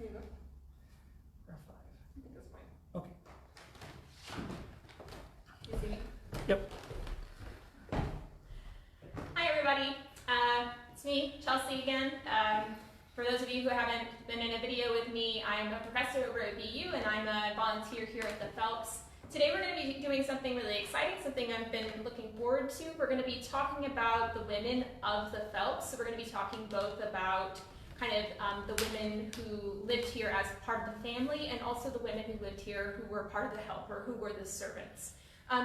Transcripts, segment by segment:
Here you go. Or 5? I think that's fine. Okay. You see me? Yep. Hi everybody, it's me, Chelsea again. For those of you who haven't been in a video with me, I'm a professor over at BU and I'm a volunteer here at the Phelps. Today we're going to be doing something really exciting, something I've been looking forward to. We're going to be talking about the women of the Phelps. So we're going to be talking both about kind of the women who lived here as part of the family and also the women who lived here who were part of the help or who were the servants.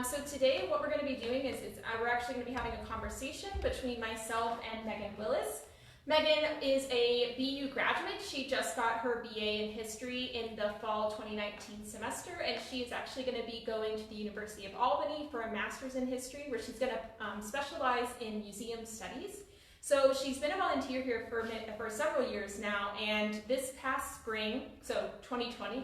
So today what we're going to be doing is we're actually going to be having a conversation between myself and Megan Willis. Megan is a BU graduate. She just got her BA in history in the fall 2019 semester, and she is actually going to be going to the University of Albany for a master's in history where she's going to specialize in museum studies. So she's been a volunteer here for several years now, and this past spring, so 2020,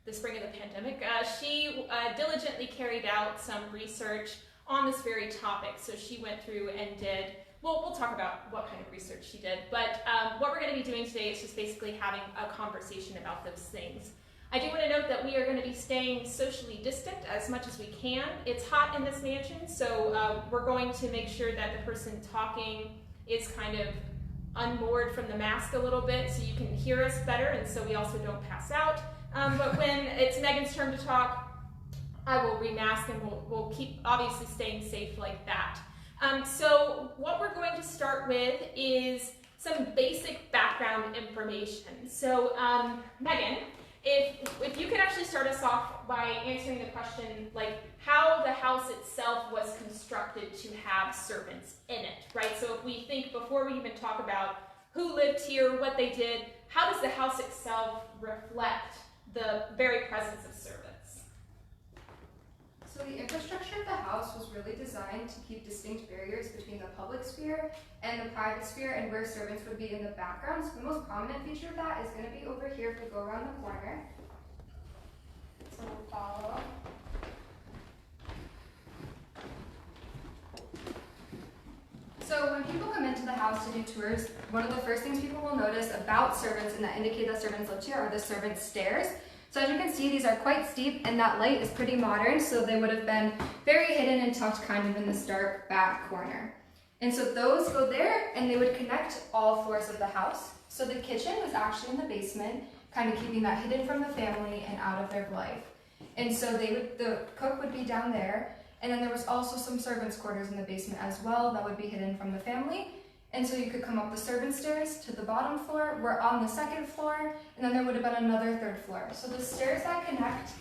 the spring of the pandemic, she diligently carried out some research on this very topic. So she went through and did, we'll talk about what kind of research she did, but what we're going to be doing today is just basically having a conversation about those things. I do want to note that we are going to be staying socially distant as much as we can. It's hot in this mansion, so we're going to make sure that the person talking is kind of unmoored from the mask a little bit so you can hear us better and so we also don't pass out. But when it's Megan's turn to talk, I will remask and we'll keep obviously staying safe like that. So what we're going to start with is some basic background information. So Megan, if you could actually start us off by answering the question like how the house itself was constructed to have servants in it, right? So if we think before we even talk about who lived here, what they did, how does the house itself reflect the very presence of servants? So the infrastructure of the house was really designed to keep distinct barriers between the public sphere and the private sphere and where servants would be in the background. So the most prominent feature of that is going to be over here if we go around the corner. So we'll follow. So when people come into the house to do tours, one of the first things people will notice about servants and that indicate that servants lived here are the servants' stairs. So as you can see, these are quite steep and that light is pretty modern, so they would have been very hidden and tucked kind of in this dark back corner. And so those go there and they would connect all floors of the house. So the kitchen was actually in the basement, kind of keeping that hidden from the family and out of their life. And so the cook would be down there, and then there was also some servants' quarters in the basement as well that would be hidden from the family. And so you could come up the servants' stairs to the bottom floor. We're on the second floor, and then there would have been another third floor. So the stairs that connect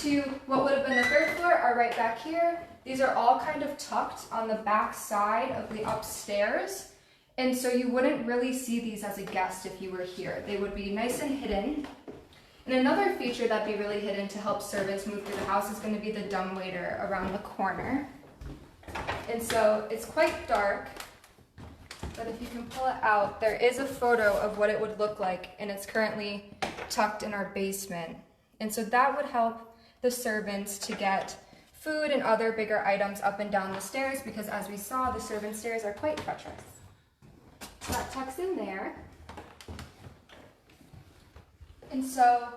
to what would have been the third floor are right back here. These are all kind of tucked on the back side of the upstairs. And so you wouldn't really see these as a guest if you were here. They would be nice and hidden. And another feature that'd be really hidden to help servants move through the house is going to be the dumbwaiter around the corner. And so it's quite dark. But if you can pull it out, there is a photo of what it would look like, and it's currently tucked in our basement. And so that would help the servants to get food and other bigger items up and down the stairs, because as we saw, the servant stairs are quite treacherous. So that tucks in there. And so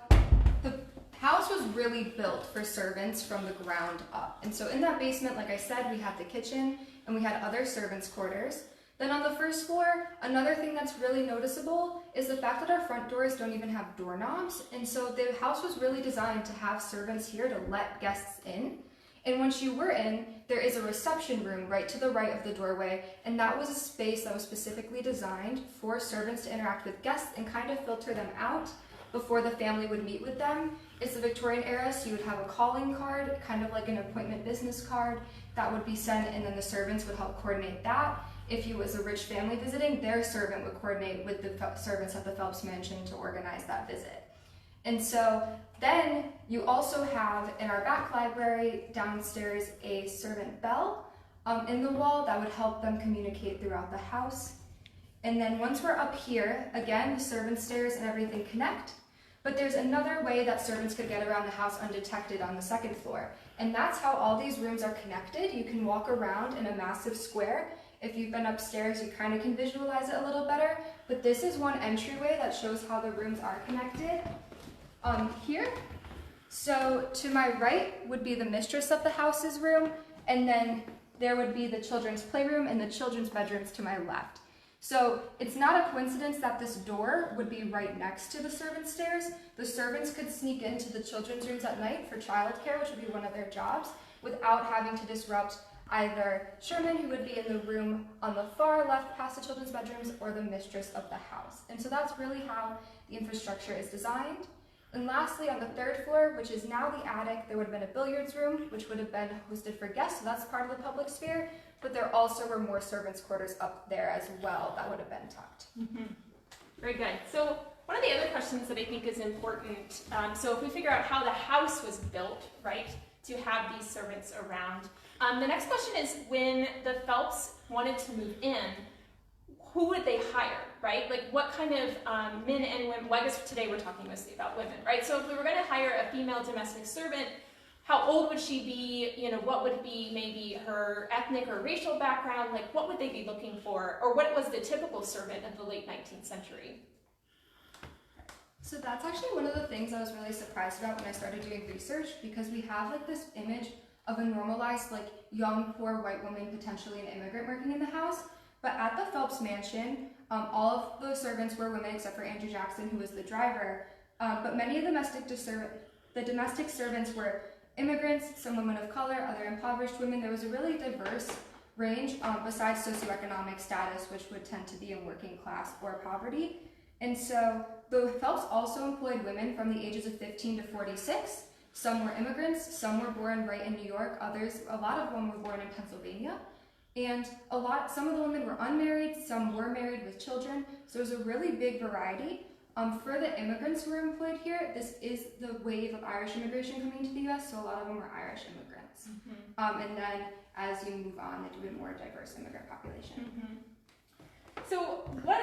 the house was really built for servants from the ground up. And so in that basement, like I said, we had the kitchen and we had other servants' quarters. Then on the first floor, another thing that's really noticeable is the fact that our front doors don't even have doorknobs. And so the house was really designed to have servants here to let guests in. And once you were in, there is a reception room right to the right of the doorway. And that was a space that was specifically designed for servants to interact with guests and kind of filter them out before the family would meet with them. It's the Victorian era, so you would have a calling card, kind of like an appointment business card that would be sent, and then the servants would help coordinate that. If you was a rich family visiting, their servant would coordinate with the servants at the Phelps Mansion to organize that visit. And so then you also have in our back library downstairs a servant bell in the wall that would help them communicate throughout the house. And then once we're up here, again, the servant stairs and everything connect. But there's another way that servants could get around the house undetected on the second floor. And that's how all these rooms are connected. You can walk around in a massive square if you've been upstairs, you kind of can visualize it a little better. But this is one entryway that shows how the rooms are connected. Here. So to my right would be the mistress of the house's room, and then there would be the children's playroom and the children's bedrooms to my left. So it's not a coincidence that this door would be right next to the servants' stairs. The servants could sneak into the children's rooms at night for childcare, which would be one of their jobs, without having to disrupt either Sherman, who would be in the room on the far left past the children's bedrooms, or the mistress of the house. And so that's really how the infrastructure is designed. And lastly, on the third floor, which is now the attic, there would have been a billiards room, which would have been hosted for guests, so that's part of the public sphere, but there also were more servants' quarters up there as well that would have been tucked. Very good. So one of the other questions that I think is important, so if we figure out how the house was built, right, to have these servants around, the next question is, when the Phelps wanted to move in, who would they hire, right? Like what kind of men and women, well I guess today we're talking mostly about women, right? So if we were going to hire a female domestic servant, how old would she be? You know, what would be maybe her ethnic or racial background? Like what would they be looking for? Or what was the typical servant of the late 19th century? So that's actually one of the things I was really surprised about when I started doing research, because we have like this image of a normalized like young, poor white woman, potentially an immigrant working in the house. But at the Phelps Mansion, all of the servants were women except for Andrew Jackson, who was the driver. But many of the domestic servants were immigrants, some women of color, other impoverished women. There was a really diverse range besides socioeconomic status, which would tend to be in working class or poverty. And so the Phelps also employed women from the ages of 15 to 46. Some were immigrants, some were born right in New York, a lot of them were born in Pennsylvania. And some of the women were unmarried, some were married with children, so it was a really big variety. For the immigrants who were employed here, this is the wave of Irish immigration coming to the US, so a lot of them were Irish immigrants. And then as you move on, they do a more diverse immigrant population. So what,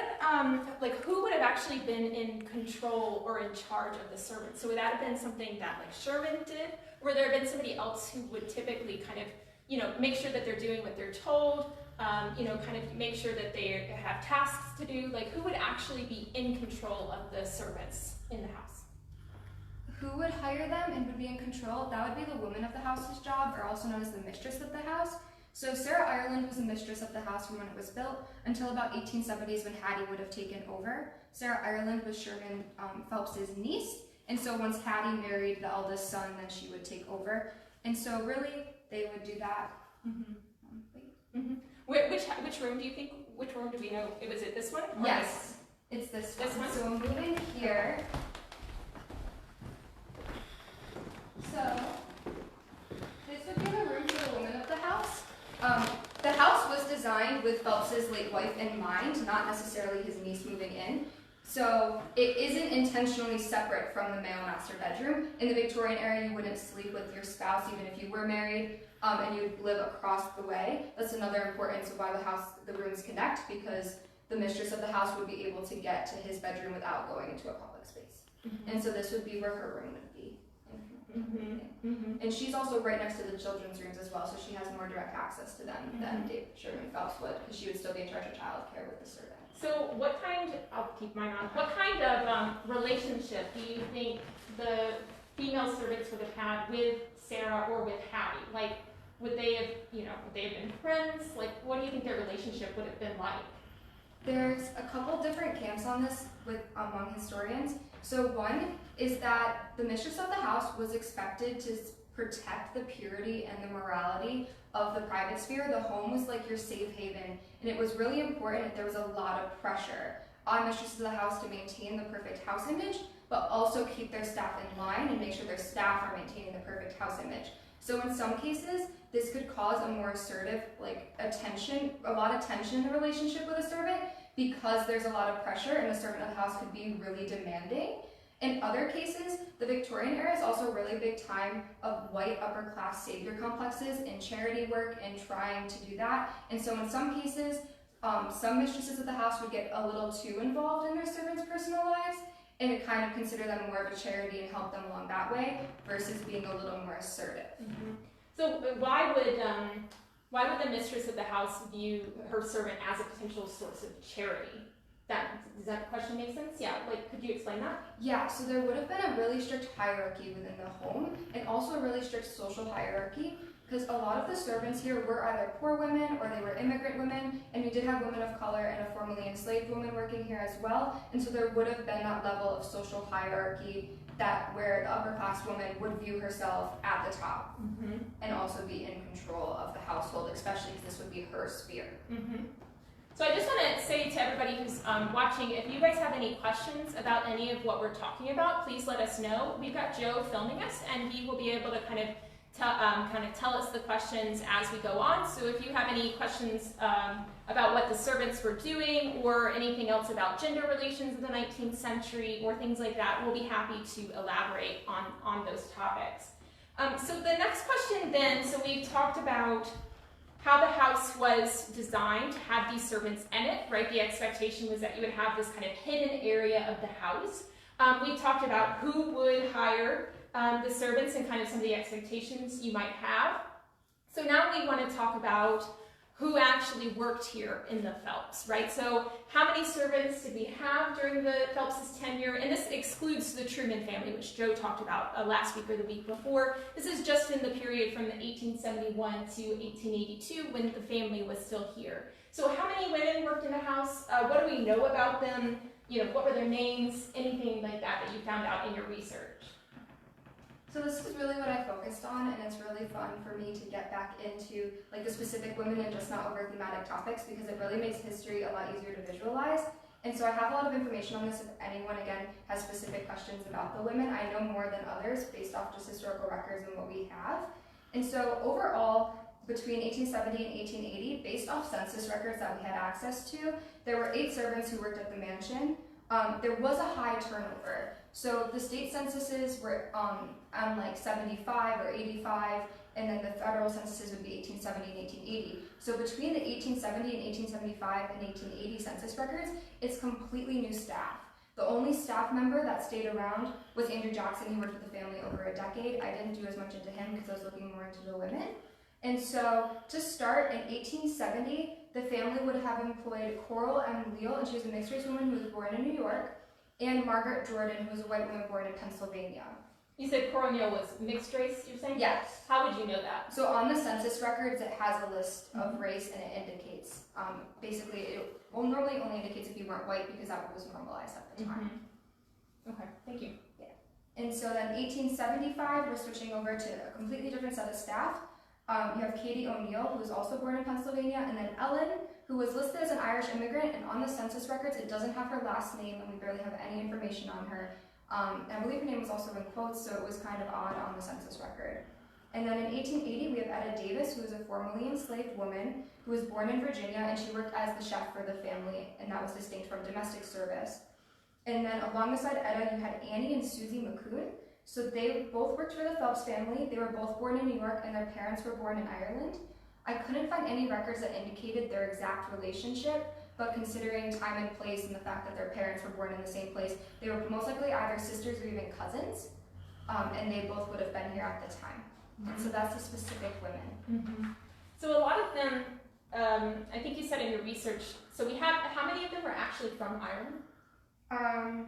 who would have actually been in control or in charge of the servants? So would that have been something that like Sherman did? Or would there have been somebody else who would typically kind of, you know, make sure that they're doing what they're told, you know, kind of make sure that they have tasks to do? Like who would actually be in control of the servants in the house? Who would hire them and would be in control? That would be the woman of the house's job, or also known as the mistress of the house. So Sarah Ireland was the mistress of the house from when it was built until about 1870s when Hattie would have taken over. Sarah Ireland was Sherman Phelps's niece, and so once Hattie married the eldest son, then she would take over. And so really, they would do that. Which room do you think, which room do we know? Was it this one? Yes, it's this one. This one? So moving here. So this would be the room for the woman of the house. The house was designed with Phelps's late wife in mind, not necessarily his niece moving in. So it isn't intentionally separate from the male master bedroom. In the Victorian era, you wouldn't sleep with your spouse even if you were married, and you'd live across the way. That's another importance of why the rooms connect, because the mistress of the house would be able to get to his bedroom without going into a public space. And so this would be where her room would be. And she's also right next to the children's rooms as well, so she has more direct access to them than Sherman Phelps would, because she would still be in charge of childcare with the servant. So I'll keep mine on. What kind of relationship do you think the female servants would have had with Sarah or with Hattie? Like, would they have been friends? Like, what do you think their relationship would have been like? There's a couple different camps on this among historians. So one is that the mistress of the house was expected to protect the purity and the morality of the private sphere. The home was like your safe haven, and it was really important that there was a lot of pressure on mistresses of the house to maintain the perfect house image, but also keep their staff in line and make sure their staff are maintaining the perfect house image. So in some cases, this could cause a more assertive, a lot of tension in the relationship with a servant, because there's a lot of pressure and the servant of the house could be really demanding. In other cases, the Victorian era is also a really big time of white upper class savior complexes in charity work and trying to do that. And so in some cases, some mistresses of the house would get a little too involved in their servants' personal lives and it kind of consider them more of a charity and help them along that way versus being a little more assertive. So Why would the mistress of the house view her servant as a potential source of charity? Does that question make sense? Yeah, like, could you explain that? Yeah, so there would have been a really strict hierarchy within the home, and also a really strict social hierarchy, because a lot of the servants here were either poor women or they were immigrant women, and we did have women of color and a formerly enslaved woman working here as well, and so there would have been that level of social hierarchy that where the upper class woman would view herself at the top and also be in control of the household, especially because this would be her sphere. So I just want to say to everybody who's watching, if you guys have any questions about any of what we're talking about, please let us know. We've got Joe filming us, and he will be able to kind of tell us the questions as we go on. So if you have any questions about what the servants were doing, or anything else about gender relations in the 19th century, or things like that, we'll be happy to elaborate on those topics. So the next question then, so we've talked about how the house was designed to have these servants in it, right? The expectation was that you would have this kind of hidden area of the house. We talked about who would hire the servants and kind of some of the expectations you might have. So now we want to talk about who actually worked here in the Phelps, right? So how many servants did we have during the Phelps' tenure? And this excludes the Truman family, which Joe talked about last week or the week before. This is just in the period from the 1871 to 1882 when the family was still here. So how many women worked in the house? What do we know about them? You know, what were their names? Anything like that you found out in your research? So this is really what I focused on, and it's really fun for me to get back into like the specific women and just not over thematic topics, because it really makes history a lot easier to visualize. And so I have a lot of information on this if anyone, again, has specific questions about the women. I know more than others based off just historical records and what we have. And so overall, between 1870 and 1880, based off census records that we had access to, there were 8 servants who worked at the mansion. There was a high turnover. So the state censuses were on like 75 or 85, and then the federal censuses would be 1870 and 1880. So between the 1870 and 1875 and 1880 census records, it's completely new staff. The only staff member that stayed around was Andrew Jackson. He worked with the family over a decade. I didn't do as much into him because I was looking more into the women. And so to start, in 1870, the family would have employed Coral M. Leal, and she was a mixed race woman who was born in New York, and Margaret Jordan, who was a white woman born in Pennsylvania. You said Coral Neal was mixed race, you're saying? Yes. How would you know that? So on the census records, it has a list of race, and it indicates, basically, it normally only indicates if you weren't white, because that was normalized at the time. Okay, thank you. Yeah. And so then 1875, we're switching over to a completely different set of staff. You have Katie O'Neill, who was also born in Pennsylvania, and then Ellen, who was listed as an Irish immigrant, and on the census records, it doesn't have her last name, and we barely have any information on her. I believe her name was also in quotes, so it was kind of odd on the census record. And then in 1880, we have Etta Davis, who was a formerly enslaved woman who was born in Virginia, and she worked as the chef for the family, and that was distinct from domestic service. And then alongside Etta, you had Annie and Susie McCoon. So they both worked for the Phelps family. They were both born in New York, and their parents were born in Ireland. I couldn't find any records that indicated their exact relationship, but considering time and place and the fact that their parents were born in the same place, they were most likely either sisters or even cousins, and they both would have been here at the time. And so that's the specific women. So a lot of them, I think you said in your research, so we have, how many of them were actually from Ireland?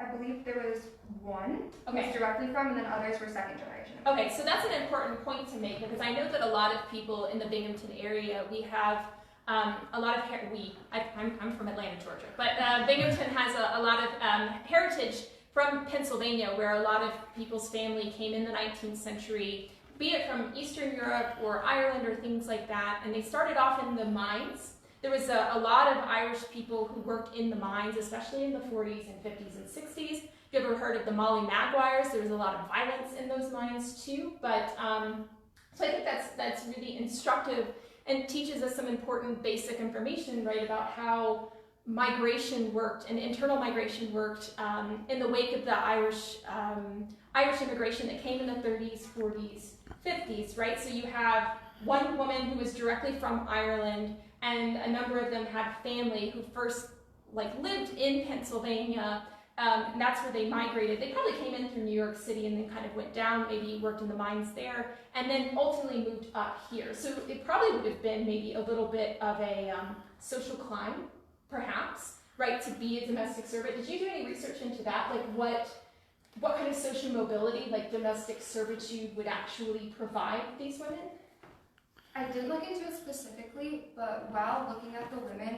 I believe there was one Okay. who's directly from, and then others were second generation. Okay, so that's an important point to make, because I know that a lot of people in the Binghamton area, we have a lot of, I'm from Atlanta, Georgia, but Binghamton has a lot of heritage from Pennsylvania, where a lot of people's family came in the 19th century, be it from Eastern Europe or Ireland or things like that, and they started off in the mines. There was a lot of Irish people who worked in the mines, especially in the 40s and 50s and 60s. If you ever heard of the Molly Maguires, there was a lot of violence in those mines too. But so I think that's really instructive and teaches us some important basic information, right, about how migration worked and internal migration worked in the wake of the Irish immigration that came in the 30s, 40s, 50s, right? So you have one woman who was directly from Ireland, and a number of them had family who first lived in Pennsylvania and that's where they migrated. They probably came in through New York City and then kind of went down, maybe worked in the mines there, and then ultimately moved up here. So it probably would have been maybe a little bit of a social climb, perhaps, right, to be a domestic servant. Did you do any research into that? Like what kind of social mobility, like domestic servitude, would actually provide these women? I didn't look into it specifically, but while looking at the women,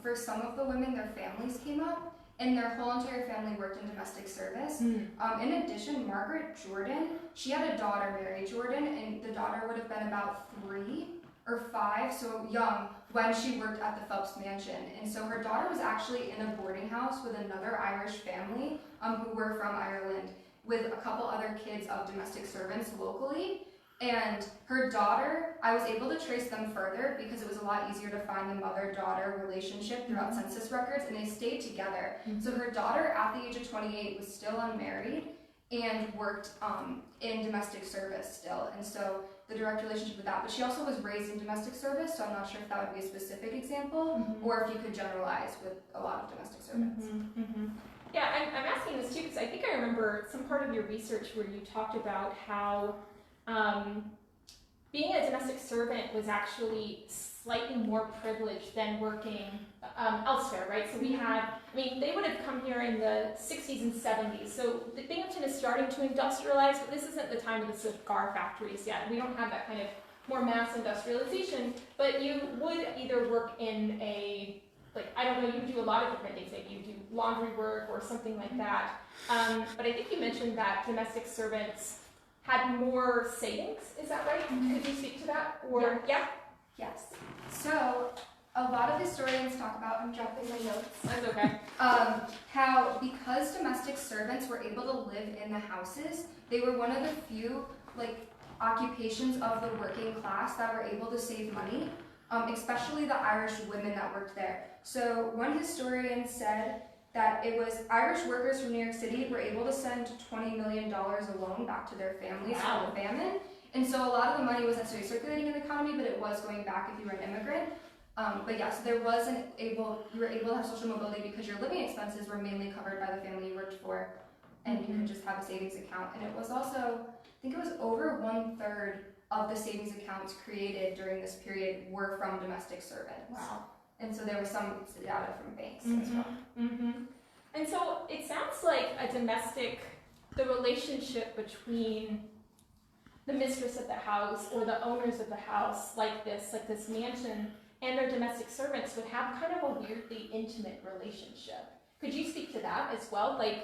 for some of the women, their families came up, and their whole entire family worked in domestic service. In addition, Margaret Jordan, she had a daughter, Mary Jordan, and the daughter would have been about 3 or 5, so young, when she worked at the Phelps Mansion. And so her daughter was actually in a boarding house with another Irish family who were from Ireland, with a couple other kids of domestic servants locally. And her daughter, I was able to trace them further because it was a lot easier to find the mother-daughter relationship throughout census records, and they stayed together. So her daughter, at the age of 28, was still unmarried and worked in domestic service still. And so the direct relationship with that, but she also was raised in domestic service, so I'm not sure if that would be a specific example or if you could generalize with a lot of domestic servants. Yeah, I'm asking this too because I think I remember some part of your research where you talked about how being a domestic servant was actually slightly more privileged than working elsewhere, right? So we had, I mean, they would have come here in the 60s and 70s. So the Binghamton is starting to industrialize, but this isn't the time of the cigar factories yet. We don't have that kind of more mass industrialization, but you would either work in a, like, I don't know, you would do a lot of different things. Maybe you do laundry work or something like that. But I think you mentioned that domestic servants had more savings. Is that right? Could you speak to that? Or yeah? Yes. So a lot of historians talk about, I'm dropping my notes. That's okay. How because domestic servants were able to live in the houses, they were one of the few occupations of the working class that were able to save money, especially the Irish women that worked there. So one historian said that it was Irish workers from New York City were able to send $20 million alone back to their families from the famine. And so a lot of the money wasn't necessarily circulating in the economy, but it was going back if you were an immigrant. But yeah, so you were able to have social mobility because your living expenses were mainly covered by the family you worked for, and you could just have a savings account. And it was also, I think it was over 1/3 of the savings accounts created during this period were from domestic servants. Wow. And so there was some data from banks as well. And so it sounds like the relationship between the mistress of the house or the owners of the house, like this mansion, and their domestic servants would have kind of a weirdly intimate relationship. Could you speak to that as well? I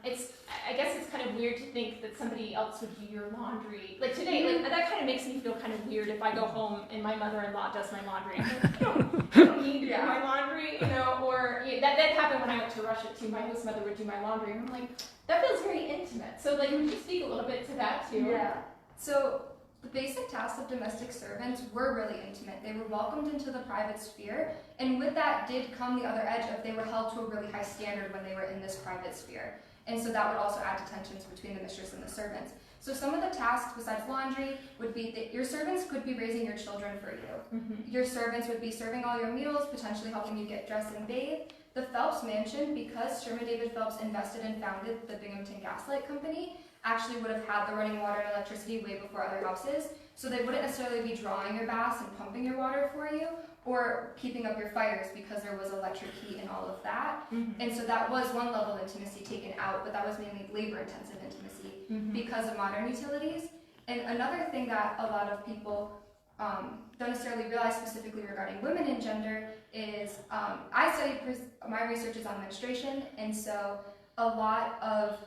guess it's kind of weird to think that somebody else would do your laundry. Like today, that kind of makes me feel kind of weird if I go home and my mother-in-law does my laundry. I don't need to do my laundry, or that happened when I went to Russia too. My host mother would do my laundry, and I'm like, that feels very intimate. So would you speak a little bit to that too? Yeah. So the basic tasks of domestic servants were really intimate. They were welcomed into the private sphere, and with that did come the other edge of they were held to a really high standard when they were in this private sphere. And so that would also add to tensions between the mistress and the servants. So some of the tasks besides laundry would be that your servants could be raising your children for you. Your servants would be serving all your meals, potentially helping you get dressed and bathe. The Phelps Mansion, because Sherman David Phelps invested and founded the Binghamton Gaslight Company, actually would have had the running water and electricity way before other houses, so they wouldn't necessarily be drawing your baths and pumping your water for you, or keeping up your fires because there was electric heat and all of that. And so that was one level of intimacy taken out, but that was mainly labor-intensive intimacy because of modern utilities. And another thing that a lot of people don't necessarily realize specifically regarding women and gender is my research is on menstruation, and so part of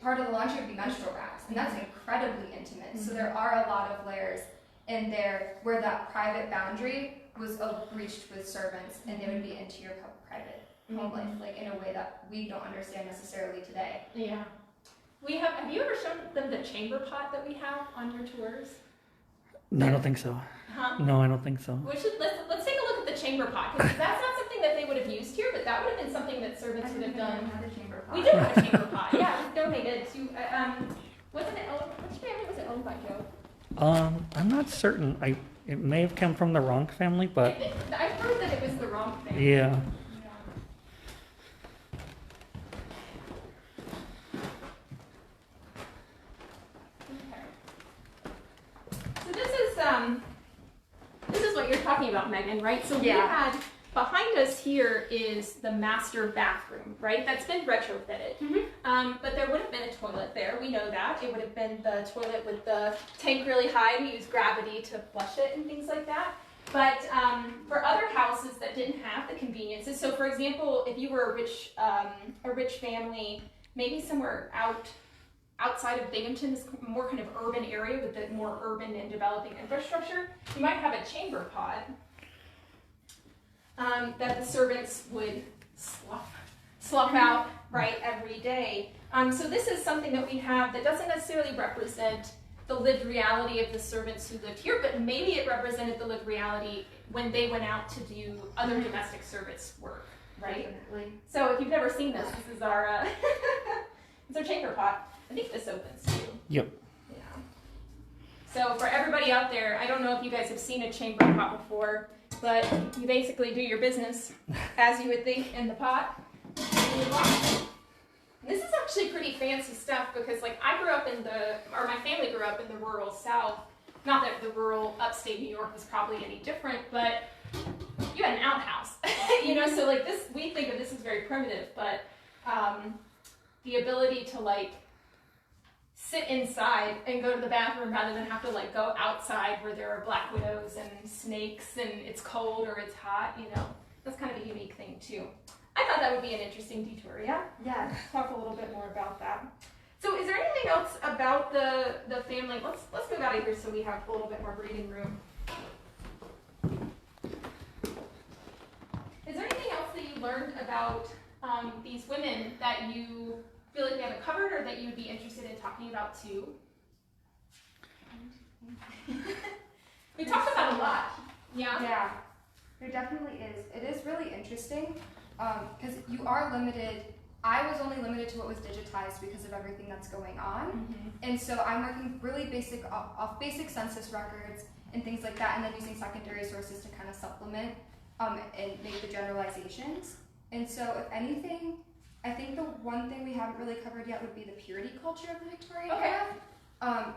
the laundry would be menstrual rags, and that's incredibly intimate. So there are a lot of layers in there where that private boundary was breached with servants, and they would be into your private home life, in a way that we don't understand necessarily today. Yeah. Have you ever shown them the Chamberpot that we have on your tours? No, I don't think so. Huh? No, I don't think so. Let's take a look at the Chamberpot, because that's not something that they would have used here, but that would have been something that servants would have done. We do have a Chamberpot. Yeah, it was donated to. Wasn't it owned? Which family was it owned by, Joe? I'm not certain. It may have come from the wrong family, but I've heard that it was the wrong family. yeah. about, Megan, right? So we Yeah. had, behind us here is the master bathroom, right? That's been retrofitted. But there would have been a toilet there. We know that. It would have been the toilet with the tank really high. We use gravity to flush it and things like that. But for other houses that didn't have the conveniences, so for example, if you were a rich family, maybe somewhere outside of Binghamton, this more kind of urban area with the more urban and developing infrastructure, you might have a chamber pot that the servants would slough out, right, every day. So this is something that we have that doesn't necessarily represent the lived reality of the servants who lived here, but maybe it represented the lived reality when they went out to do other domestic service work, right? Definitely. So if you've never seen this, this is our it's our chamber pot. I think this opens too. Yep. Yeah. So for everybody out there, I don't know if you guys have seen a chamber pot before, but you basically do your business as you would think in the pot. And you walk. This is actually pretty fancy stuff because, like, my family grew up in the rural South. Not that the rural upstate New York was probably any different, but you had an outhouse, you know. So like this, we think of this as very primitive, but the ability to like sit inside and go to the bathroom rather than have to like go outside where there are black widows and snakes and it's cold or it's hot, you know, that's kind of a unique thing too. I thought that would be an interesting detour, yeah? Yeah. Talk a little bit more about that. So is there anything else about the family? Let's move out of here so we have a little bit more breathing room. Is there anything else that you learned about these women that you feel like we haven't covered or that you would be interested in talking about too? We talked about a lot. Yeah? Yeah, there definitely is. It is really interesting because you are limited. I was only limited to what was digitized because of everything that's going on. And so I'm working really basic off basic census records and things like that, and then using secondary sources to kind of supplement and make the generalizations. And so if anything, I think the one thing we haven't really covered yet would be the purity culture of the Victorian era.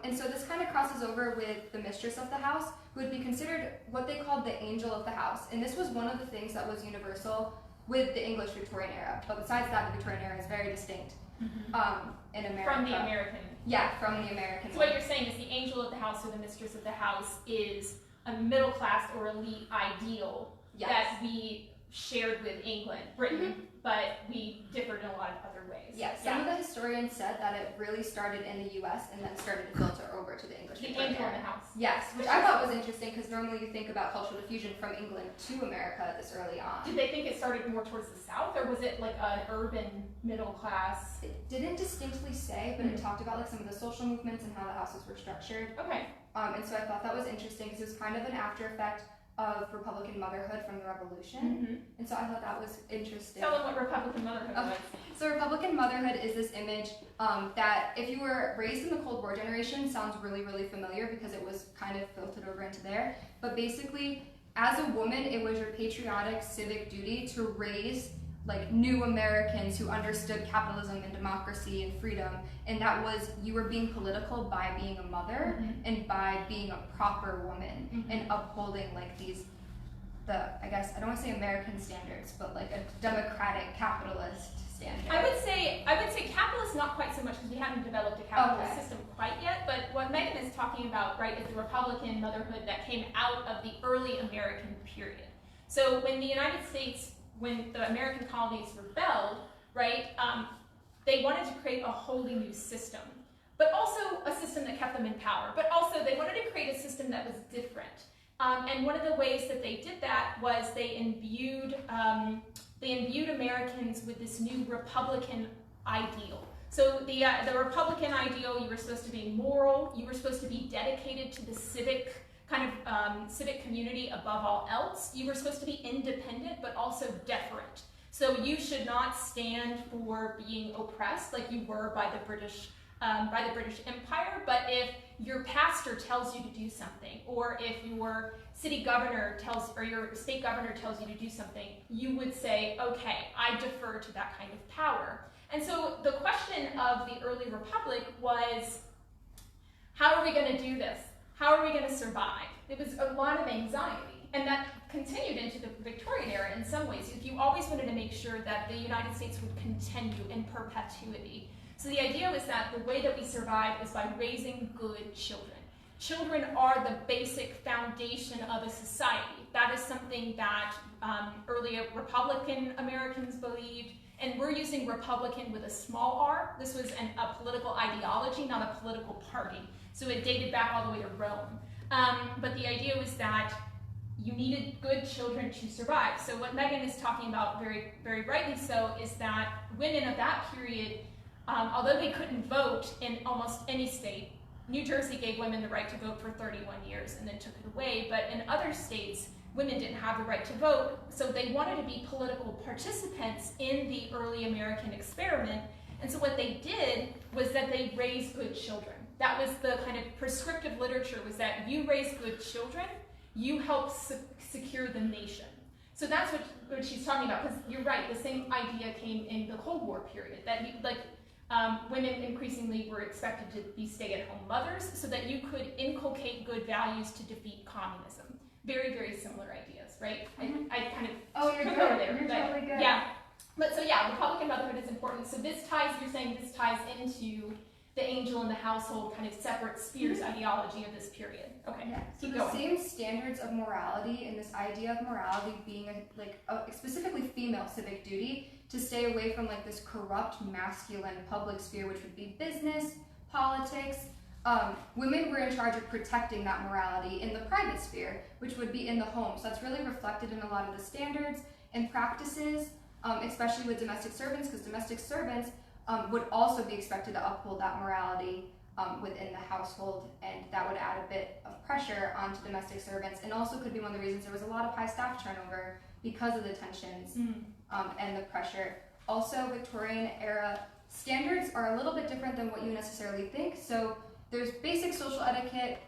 And so this kind of crosses over with the mistress of the house, who would be considered what they called the angel of the house. And this was one of the things that was universal with the English Victorian era. But besides that, the Victorian era is very distinct in America. From the American. Yeah, from the American. So what you're saying is the angel of the house or the mistress of the house is a middle class or elite ideal that we shared with England, Britain, but we differed in a lot of other ways. Yes, some of the historians said that it really started in the U.S. and then started to filter over to the English. The angel in the house. Yes, which I thought was interesting because normally you think about cultural diffusion from England to America this early on. Did they think it started more towards the south, or was it like an urban middle class? It didn't distinctly say, but it talked about like some of the social movements and how the houses were structured. Okay. And so I thought that was interesting because it was kind of an after effect of Republican motherhood from the Revolution. And so I thought that was interesting. Tell them what Republican motherhood was. So Republican motherhood is this image that if you were raised in the Cold War generation sounds really, really familiar because it was kind of filtered over into there. But basically, as a woman, it was your patriotic civic duty to raise like new Americans who understood capitalism and democracy and freedom, and that was you were being political by being a mother and by being a proper woman and upholding like I guess I don't want to say American standards, but like a democratic capitalist standard. I would say capitalist not quite so much because we haven't developed a capitalist system quite yet, but what Megan is talking about, right, is the Republican motherhood that came out of the early American period. So when the United States, when the American colonies rebelled, right, they wanted to create a wholly new system, but also a system that kept them in power, but also they wanted to create a system that was different. And one of the ways that they did that was they imbued Americans with this new Republican ideal. So the Republican ideal, you were supposed to be moral, you were supposed to be dedicated to the civic community above all else. You were supposed to be independent, but also deferent. So you should not stand for being oppressed like you were by the British Empire. But if your pastor tells you to do something, or if your city governor or your state governor tells you to do something, you would say, okay, I defer to that kind of power. And so the question of the early republic was, how are we going to do this? How are we going to survive? It was a lot of anxiety. and that continued into the Victorian era in some ways. You always wanted to make sure that the United States would continue in perpetuity. So the idea was that the way that we survive is by raising good children. Children are the basic foundation of a society. That is something that early Republican Americans believed, and we're using Republican with a small r. This was a political ideology, not a political party. So it dated back all the way to Rome. But the idea was that you needed good children to survive. So what Megan is talking about, very, very rightly so, is that women of that period, although they couldn't vote in almost any state, New Jersey gave women the right to vote for 31 years and then took it away, but in other states, women didn't have the right to vote, so they wanted to be political participants in the early American experiment, and so what they did was that they raised good children. That was the kind of prescriptive literature, was that you raise good children, you help secure the nation. So that's what she's talking about, because you're right, the same idea came in the Cold War period, that women increasingly were expected to be stay-at-home mothers so that you could inculcate good values to defeat communism. Very, very similar ideas, right? I kind of you're took good. over there. You're totally good. Yeah. But so yeah, Republican motherhood is important. So this ties, you're saying this ties into the angel in the household kind of separate spheres ideology of this period. Okay, yeah. So keep the going. same standards of morality and this idea of morality being a specifically female civic duty to stay away from like this corrupt masculine public sphere, which would be business, politics. Women were in charge of protecting that morality in the private sphere, which would be in the home. So that's really reflected in a lot of the standards and practices, especially with domestic servants, because domestic servants would also be expected to uphold that morality within the household, and that would add a bit of pressure onto domestic servants, and also could be one of the reasons there was a lot of high staff turnover because of the tensions and the pressure. Also, Victorian era standards are a little bit different than what you necessarily think. So there's basic social etiquette,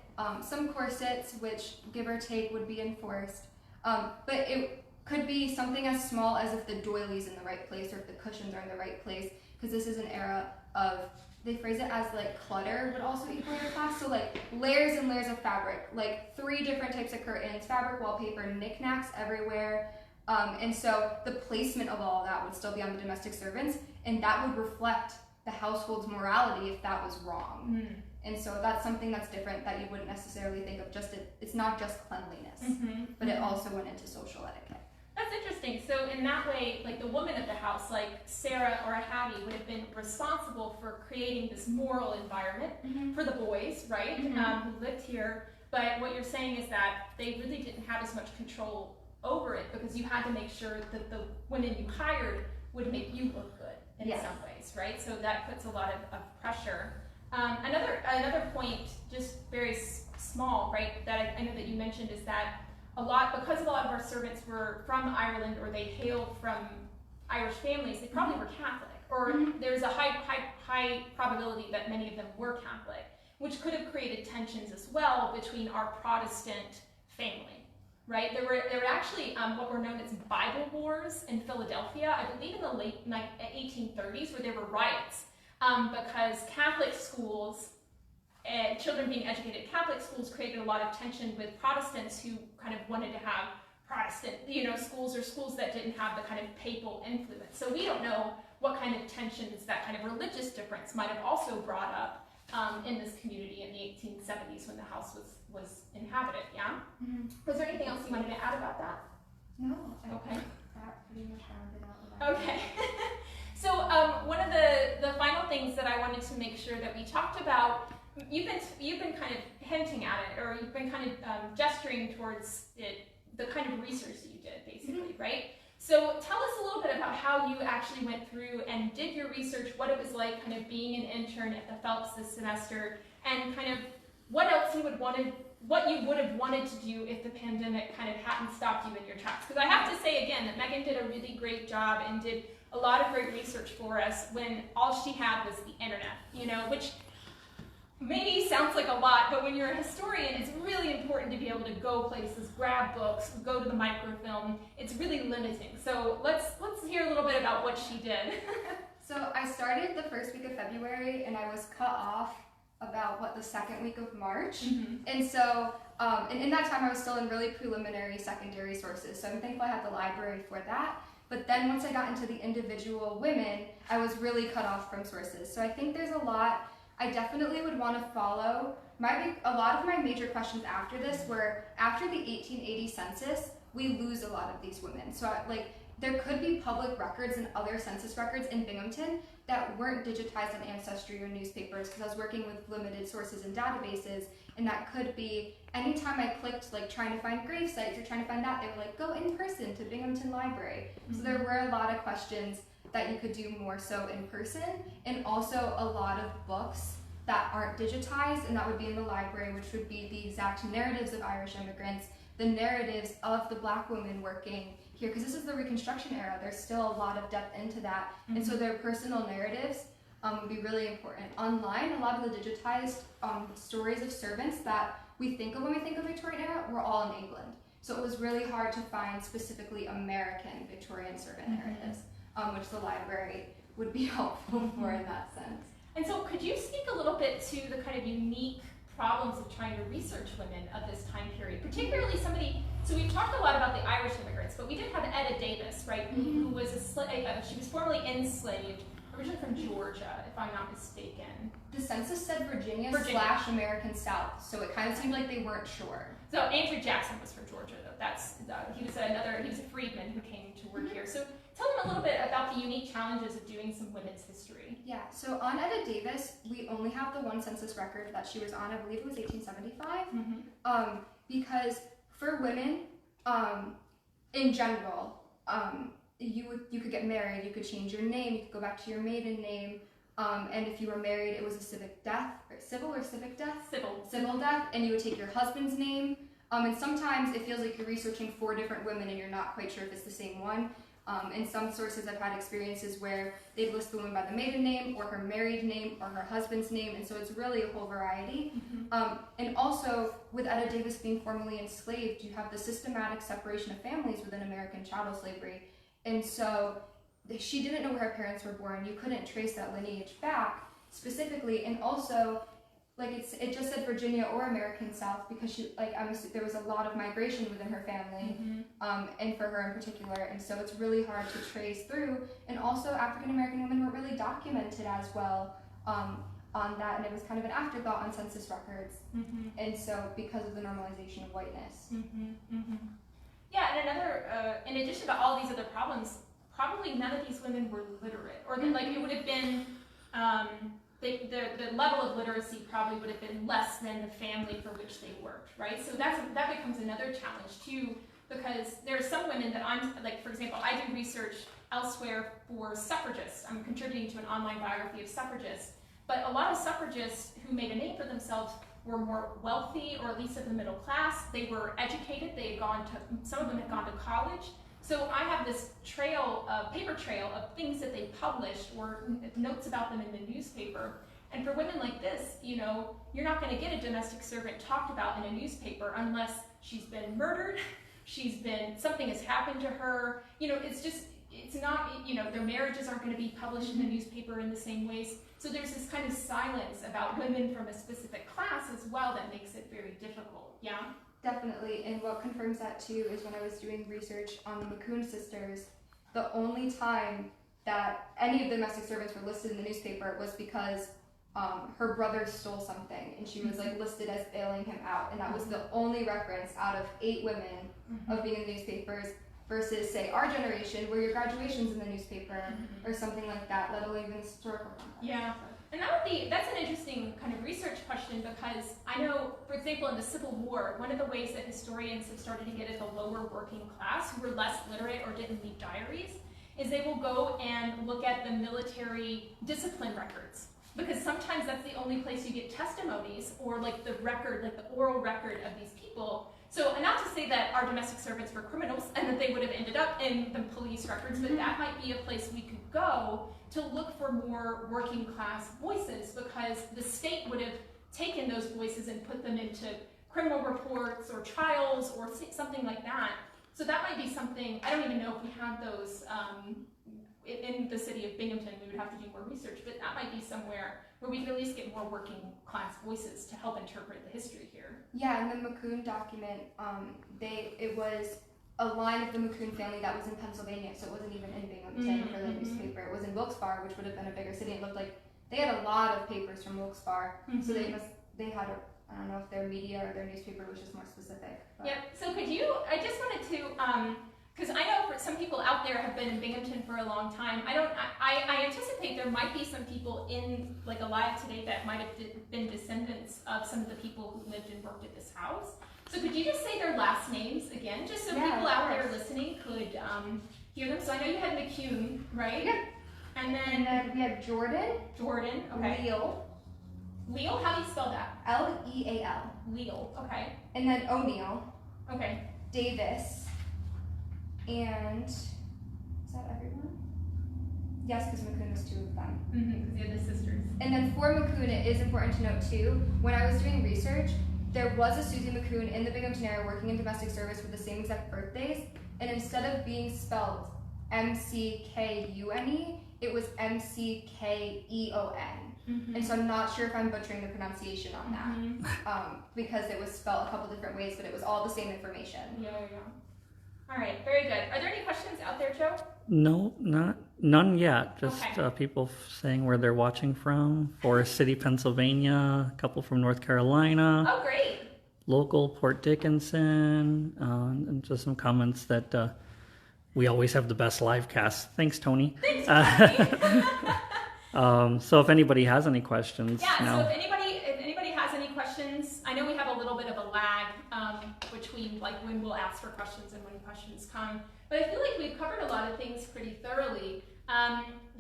some corsets, which give or take would be enforced, but it could be something as small as if the doily's in the right place or if the cushions are in the right place, because this is an era of, they phrase it as like clutter would also equal your class, so like layers and layers of fabric, like 3 different types of curtains, fabric, wallpaper, knickknacks everywhere, and so the placement of all of that would still be on the domestic servants, and that would reflect the household's morality if that was wrong. And so that's something that's different that you wouldn't necessarily think of. It's not just cleanliness, but it also went into social etiquette. That's interesting. So in that way, like the woman of the house, like Sarah or a Hattie, would have been responsible for creating this moral environment for the boys, right, who lived here. But what you're saying is that they really didn't have as much control over it, because you had to make sure that the women you hired would make you look good in some ways, right? So that puts a lot of pressure. Another point, just very small, right, that I know that you mentioned, is that because a lot of our servants were from Ireland or they hailed from Irish families, they probably were Catholic, or there's a high probability that many of them were Catholic, which could have created tensions as well between our Protestant family, right? There were actually what were known as Bible wars in Philadelphia, I believe in the late 1830s, where there were riots because Catholic schools, children being educated at Catholic schools, created a lot of tension with Protestants who kind of wanted to have Protestant, schools, or schools that didn't have the kind of papal influence. So we don't know what kind of tensions that kind of religious difference might have also brought up in this community in the 1870s when the house was inhabited. Yeah. Was there anything else you wanted to add about that? No. Okay. That pretty much rounded out what I Okay. So one of the final things that I wanted to make sure that we talked about, you've been kind of hinting at it, or you've been kind of gesturing towards it, the kind of research that you did, basically, right? So tell us a little bit about how you actually went through and did your research, what it was like kind of being an intern at the Phelps this semester, and kind of what else what you would have wanted to do if the pandemic kind of hadn't stopped you in your tracks. Because I have to say again that Megan did a really great job and did a lot of great research for us when all she had was the internet, which maybe sounds like a lot, but when you're a historian, it's really important to be able to go places, grab books, go to the microfilm. It's really limiting. So let's hear a little bit about what she did. So I started the first week of February, and I was cut off about the second week of March. Mm-hmm. And so, and in that time I was still in really preliminary secondary sources. So I'm thankful I had the library for that. But then once I got into the individual women, I was really cut off from sources. So I think there's a lot I definitely would want to follow. A lot of my major questions after this were, after the 1880 census, we lose a lot of these women. So there could be public records and other census records in Binghamton that weren't digitized on Ancestry or newspapers, because I was working with limited sources and databases, and that could be, anytime I clicked trying to find grave sites or trying to find that, they were like, go in person to Binghamton Library. Mm-hmm. So there were a lot of questions that you could do more so in person, and also a lot of books that aren't digitized, and that would be in the library, which would be the exact narratives of Irish immigrants, the narratives of the Black women working here, because this is the Reconstruction era. There's still a lot of depth into that, and so their personal narratives would be really important. Online, a lot of the digitized stories of servants that we think of when we think of Victorian era were all in England. So it was really hard to find specifically American Victorian servant narratives, which the library would be helpful for in that sense. And so could you speak a little bit to the kind of unique problems of trying to research women of this time period, particularly so we've talked a lot about the Irish immigrants, but we did have Etta Davis, right, who was she was formerly enslaved, originally from Georgia, if I'm not mistaken. The census said Virginia. / American South, so it kind of seemed like they weren't sure. So Andrew Jackson was from Georgia, though. He was a freedman who came to work here. So tell them a little bit about the unique challenges of doing some women's history. Yeah, so on Etta Davis, we only have the one census record that she was on. I believe it was 1875. Because for women, in general, you could get married, you could change your name, you could go back to your maiden name, and if you were married, it was a civic death, or civil death? Civil death, and you would take your husband's name. And sometimes it feels like you're researching 4 different women and you're not quite sure if it's the same one. In some sources, I've had experiences where they'd list the woman by the maiden name, or her married name, or her husband's name, and so it's really a whole variety. And also, with Etta Davis being formerly enslaved, you have the systematic separation of families within American chattel slavery, and so she didn't know where her parents were born. You couldn't trace that lineage back specifically, and also, it just said Virginia or American South because there was a lot of migration within her family, and for her in particular, and so it's really hard to trace through. And also, African American women weren't really documented as well on that, and it was kind of an afterthought on census records. And so, because of the normalization of whiteness. Yeah, and another, in addition to all these other problems, probably none of these women were literate, or it would have been. The level of literacy probably would have been less than the family for which they worked, right? So that becomes another challenge too, because there are some women that for example, I do research elsewhere for suffragists. I'm contributing to an online biography of suffragists, but a lot of suffragists who made a name for themselves were more wealthy, or at least of the middle class. They were educated. Some of them had gone to college. So I have this paper trail of things that they published, or notes about them in the newspaper. And for women like this, you're not going to get a domestic servant talked about in a newspaper unless she's been murdered, something has happened to her. It's not, their marriages aren't going to be published in the newspaper in the same ways. So there's this kind of silence about women from a specific class as well that makes it very difficult. Yeah? Definitely, and what confirms that too is when I was doing research on the McCoon sisters, the only time that any of the domestic servants were listed in the newspaper was because her brother stole something, and she was listed as bailing him out, and that was the only reference out of 8 women of being in the newspapers, versus say our generation where your graduation's in the newspaper or something like that, let alone even historical context. Yeah. And that's an interesting kind of research question, because I know, for example, in the Civil War, one of the ways that historians have started to get at the lower working class who were less literate or didn't leave diaries is they will go and look at the military discipline records, because sometimes that's the only place you get testimonies, or the record, the oral record of these people. So, and not to say that our domestic servants were criminals and that they would have ended up in the police records, but that might be a place we could go to look for more working class voices, because the state would have taken those voices and put them into criminal reports or trials or something like that. So that might be something, I don't even know if we have those in in the city of Binghamton, we would have to do more research, but that might be somewhere where we could at least get more working class voices to help interpret the history here. Yeah, in the McCoon document, it was a line of the McCoon family that was in Pennsylvania, so it wasn't even in Binghamton for the newspaper. It was in Wilkes-Barre, which would have been a bigger city. It looked like they had a lot of papers from Wilkes-Barre, so they had I don't know if their media or their newspaper was just more specific. But. Yeah, so I just wanted to, because I know for some people out there have been in Binghamton for a long time. I anticipate there might be some people alive today that might have been descendants of some of the people who lived and worked at this house. So could you just say their last names again, just so people out there listening could hear them? So I know you had McCune, right? Yeah. And then we have Jordan. Jordan, okay. Leal, how do you spell that? Leal. Leal, okay. And then O'Neill. Okay. Davis. And is that everyone? Yes, because McCoon was two of them. Because you had the sisters. And then for McCoon, it is important to note too, when I was doing research, there was a Susie McCoon in the Binghamton area working in domestic service with the same exact birthdays, and instead of being spelled M-C-K-U-N-E, it was M-C-K-E-O-N. And so I'm not sure if I'm butchering the pronunciation on that, because it was spelled a couple different ways, but it was all the same information. Yeah. All right, very good. Are there any questions out there, Joe? No, none yet. Just okay. People saying where they're watching from. Forest City, Pennsylvania. A couple from North Carolina. Oh, great. Local, Port Dickinson. And just some comments that we always have the best live cast. Thanks, Tony. Thanks, Tony. So if anybody has any questions. Yeah, so if anybody has any questions, I know we have a little bit of a lag between when we'll ask for questions and when questions come, but I feel like we've covered a lot of things pretty thoroughly.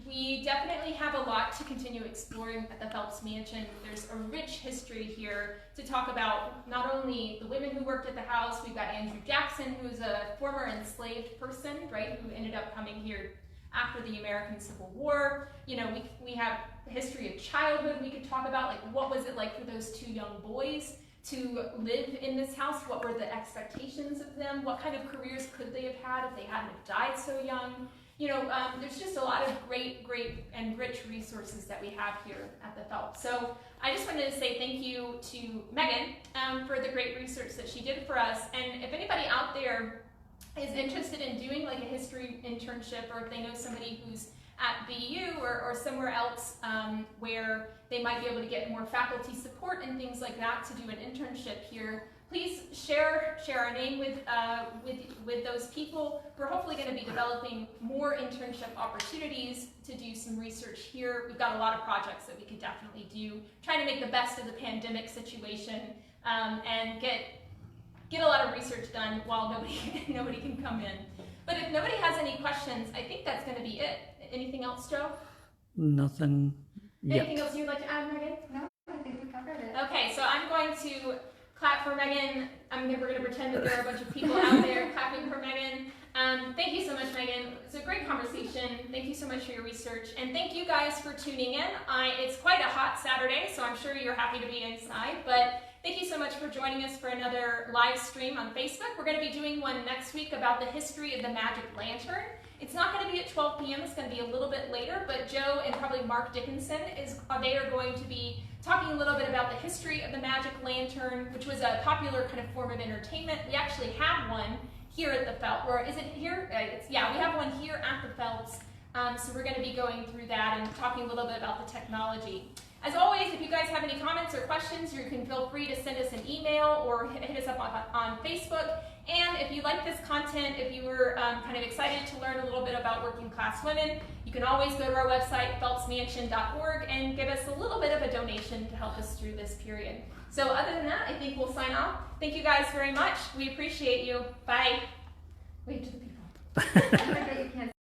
We definitely have a lot to continue exploring at the Phelps Mansion. There's a rich history here to talk about, not only the women who worked at the house. We've got Andrew Jackson, who's a former enslaved person, right, who ended up coming here after the American Civil War. You know, we have the history of childhood we could talk about, what was it like for those two young boys to live in this house? What were the expectations of them? What kind of careers could they have had if they hadn't have died so young? You know, there's just a lot of great and rich resources that we have here at the Phelps. So I just wanted to say thank you to Megan for the great research that she did for us. And if anybody out there is interested in doing a history internship, or if they know somebody who's at BU or somewhere else where they might be able to get more faculty support and things like that to do an internship here, please share our name with those people. We're hopefully going to be developing more internship opportunities to do some research here. We've got a lot of projects that we could definitely do, trying to make the best of the pandemic situation and get a lot of research done while nobody can come in. But if nobody has any questions, I think that's going to be it. Anything else, Joe? Nothing yet. Anything else you'd like to add, Megan? No, I think we covered it. Okay, so I'm going to clap for Megan. We're going to pretend that there are a bunch of people out there clapping for Megan. Thank you so much, Megan. It's a great conversation. Thank you so much for your research. And thank you guys for tuning in. It's quite a hot Saturday, so I'm sure you're happy to be inside. But thank you so much for joining us for another live stream on Facebook. We're going to be doing one next week about the history of the magic lantern. It's not going to be at 12 p.m. It's going to be a little bit later, but Joe and probably Mark Dickinson, they are going to be talking a little bit about the history of the magic lantern, which was a popular kind of form of entertainment. We actually have one here at the Phelps, or is it here? Yeah, we have one here at the Phelps. So we're going to be going through that and talking a little bit about the technology. As always, if you guys have any comments or questions, you can feel free to send us an email or hit us up on Facebook. And if you like this content, if you were kind of excited to learn a little bit about working class women, you can always go to our website, phelpsmansion.org, and give us a little bit of a donation to help us through this period. So other than that, I think we'll sign off. Thank you guys very much. We appreciate you. Bye. Wave to the people.